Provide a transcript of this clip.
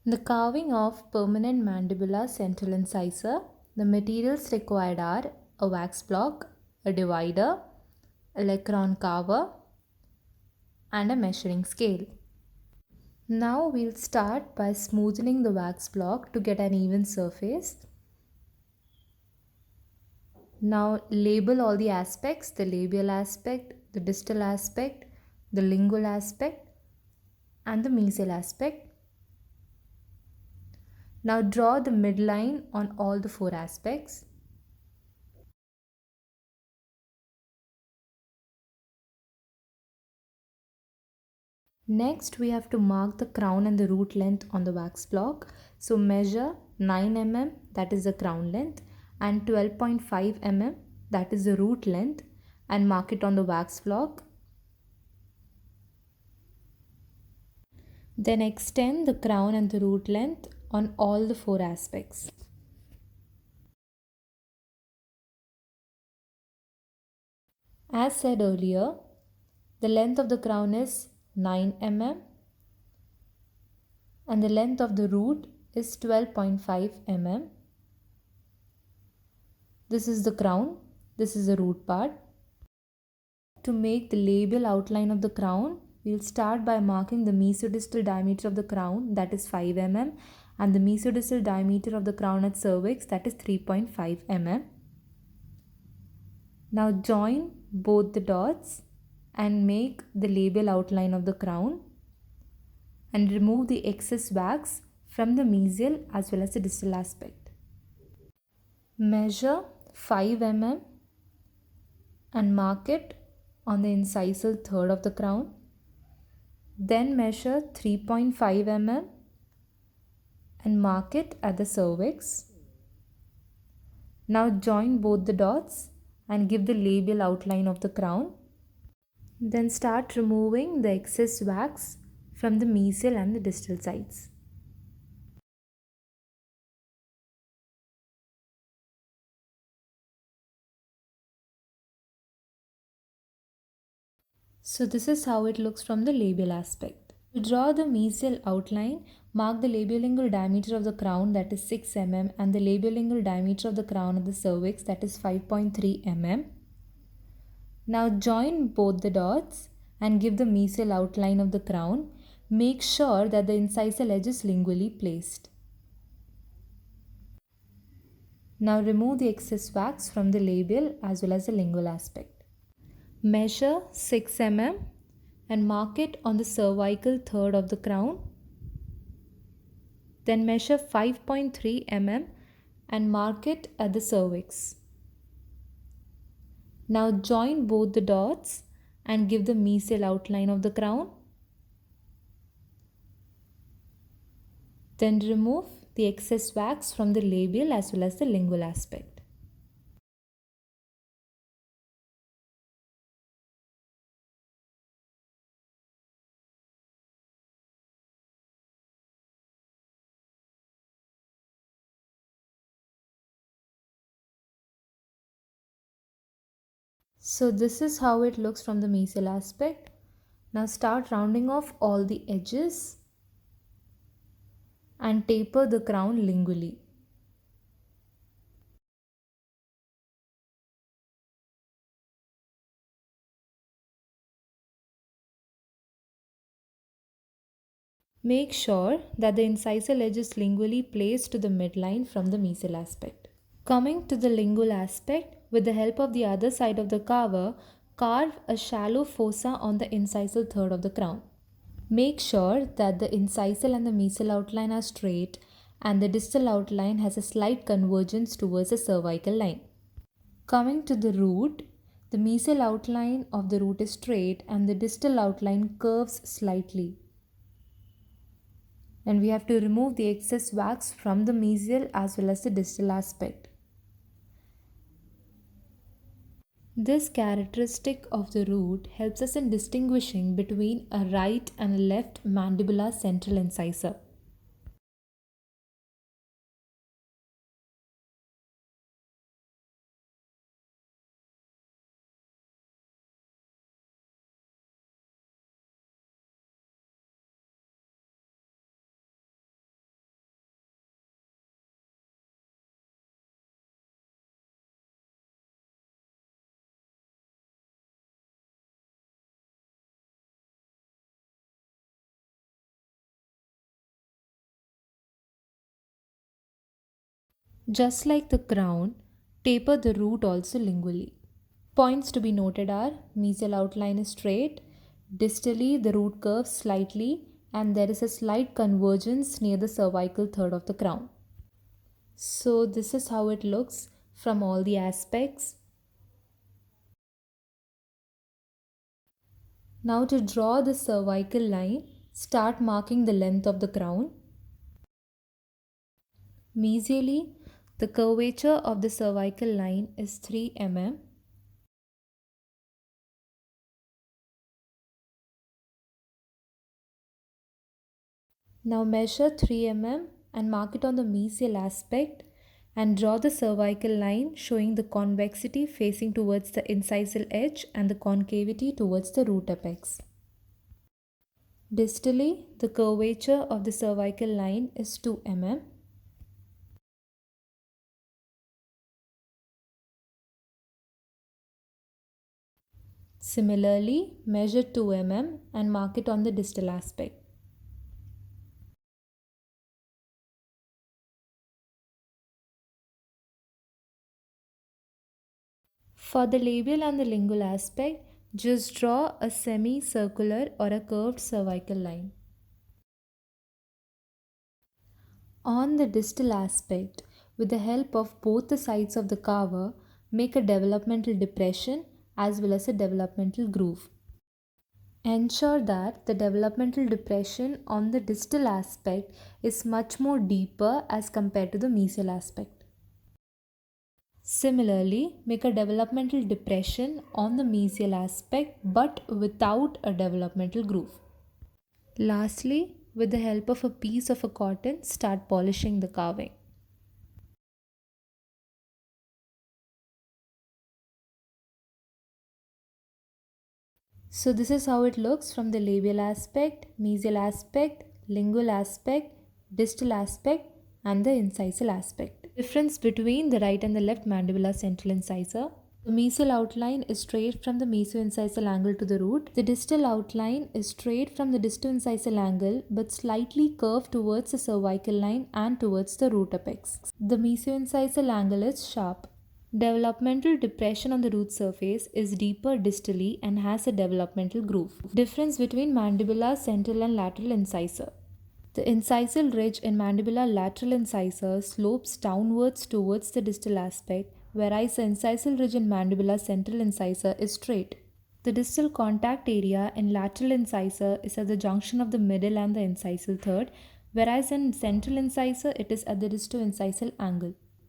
The carving of permanent mandibular central incisor, the materials required are a wax block, a divider, a Lecron carver, and a measuring scale. Now we'll start by smoothing the wax block to get an even surface. Now label all the aspects, the labial aspect, the distal aspect, the lingual aspect, and the mesial aspect. Now draw the midline on all the four aspects. Next, we have to mark the crown and the root length on the wax block. So measure 9 mm, that is the crown length, and 12.5 mm, that is the root length, and mark it on the wax block. Then extend the crown and the root length on all the four aspects. As said earlier, the length of the crown is 9 mm and the length of the root is 12.5 mm. This is the crown, this is the root part. To make the labial outline of the crown, we'll start by marking the mesodistal diameter of the crown, that is 5 mm, and the mesodistal diameter of the crown at cervix, that is 3.5 mm. Now join both the dots and make the labial outline of the crown and remove the excess wax from the mesial as well as the distal aspect. Measure 5 mm and mark it on the incisal third of the crown. Then measure 3.5 mm and mark it at the cervix. Now join both the dots and give the labial outline of the crown. Then start removing the excess wax from the mesial and the distal sides. So this is how it looks from the labial aspect. To draw the mesial outline, mark the labiolingual diameter of the crown, that is 6 mm, and the labiolingual diameter of the crown of the cervix, that is 5.3 mm. Now join both the dots and give the mesial outline of the crown. Make sure that the incisal edge is lingually placed. Now remove the excess wax from the labial as well as the lingual aspect. Measure 6 mm and mark it on the cervical third of the crown. Then measure 5.3 mm and mark it at the cervix. Now join both the dots and give the mesial outline of the crown. Then remove the excess wax from the labial as well as the lingual aspect. So this is how it looks from the mesial aspect. Now start rounding off all the edges and taper the crown lingually. Make sure that the incisal edge is lingually placed to the midline from the mesial aspect. Coming to the lingual aspect, with the help of the other side of the carver, carve a shallow fossa on the incisal third of the crown. Make sure that the incisal and the mesial outline are straight and the distal outline has a slight convergence towards the cervical line. Coming to the root, the mesial outline of the root is straight and the distal outline curves slightly. And we have to remove the excess wax from the mesial as well as the distal aspect. This characteristic of the root helps us in distinguishing between a right and a left mandibular central incisor. Just like the crown, taper the root also lingually. Points to be noted are mesial outline is straight, distally the root curves slightly, and there is a slight convergence near the cervical third of the crown. So this is how it looks from all the aspects. Now to draw the cervical line, start marking the length of the crown. Mesially, the curvature of the cervical line is 3 mm. Now measure 3 mm and mark it on the mesial aspect and draw the cervical line showing the convexity facing towards the incisal edge and the concavity towards the root apex. Distally, the curvature of the cervical line is 2 mm. Similarly, measure 2 mm and mark it on the distal aspect. For the labial and the lingual aspect, just draw a semicircular or a curved cervical line. On the distal aspect, with the help of both the sides of the carver, make a developmental depression as well as a developmental groove. Ensure that the developmental depression on the distal aspect is much more deeper as compared to the mesial aspect. Similarly, make a developmental depression on the mesial aspect but without a developmental groove. Lastly, with the help of a piece of a cotton, start polishing the carving. So this is how it looks from the labial aspect, mesial aspect, lingual aspect, distal aspect and the incisal aspect. Difference between the right and the left mandibular central incisor. The mesial outline is straight from the mesioincisal angle to the root. The distal outline is straight from the distoincisal angle but slightly curved towards the cervical line and towards the root apex. The mesioincisal angle is sharp. Developmental depression on the root surface is deeper distally and has a developmental groove. Difference between mandibular central and lateral incisor. The incisal ridge in mandibular lateral incisor slopes downwards towards the distal aspect, whereas the incisal ridge in mandibular central incisor is straight. The distal contact area in lateral incisor is at the junction of the middle and the incisal third, whereas in central incisor it is at the distoincisal angle.